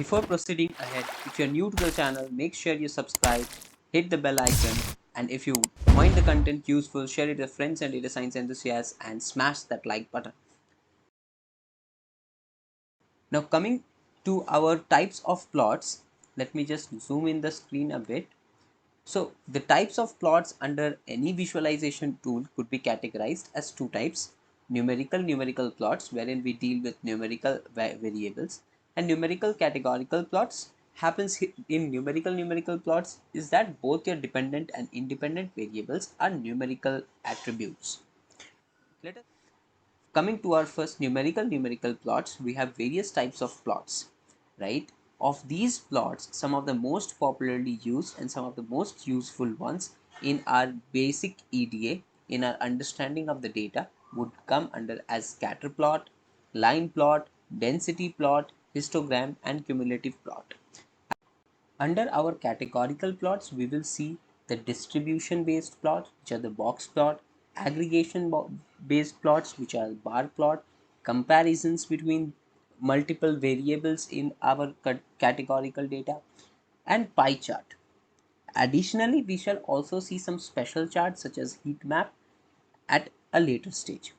Before proceeding ahead, if you're new to the channel, make sure you subscribe, hit the bell icon, and if you find the content useful, share it with friends and data science enthusiasts and smash that like button. Now coming to our types of plots, let me just zoom in the screen a bit. So the types of plots under any visualization tool could be categorized as two types: numerical plots, wherein we deal with numerical variables, and numerical categorical plots. Happens in numerical plots is that both your dependent and independent variables are numerical attributes. Let us Coming to our first numerical plots, we have various types of plots, right? Of these plots, some of the most popularly used and some of the most useful ones in our basic EDA, in our understanding of the data, would come under as scatter plot, line plot, density plot, histogram, and cumulative plot. Under our categorical plots, we will see the distribution based plots, which are the box plot, aggregation based plots, which are bar plot, comparisons between multiple variables in our categorical data, and pie chart. Additionally, we shall also see some special charts such as heat map at a later stage.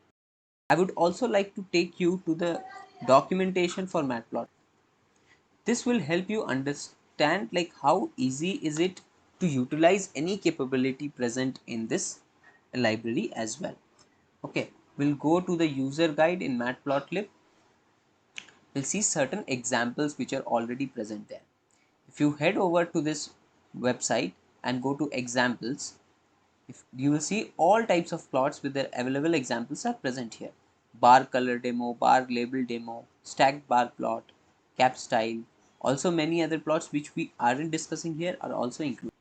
I would also like to take you to the documentation for Matplotlib. This will help you understand like how easy is it to utilize any capability present in this library as well. Okay, we'll go to the user guide in Matplotlib. We'll see certain examples which are already present there. If you head over to this website and go to examples, if you will see all types of plots with their available examples are present here. Bar color demo, bar label demo, stacked bar plot, cap style, also many other plots which we aren't discussing here are also included.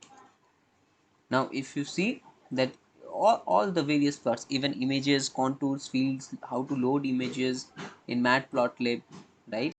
Now if you see that all the various plots, even images, contours, fields, how to load images in Matplotlib, right?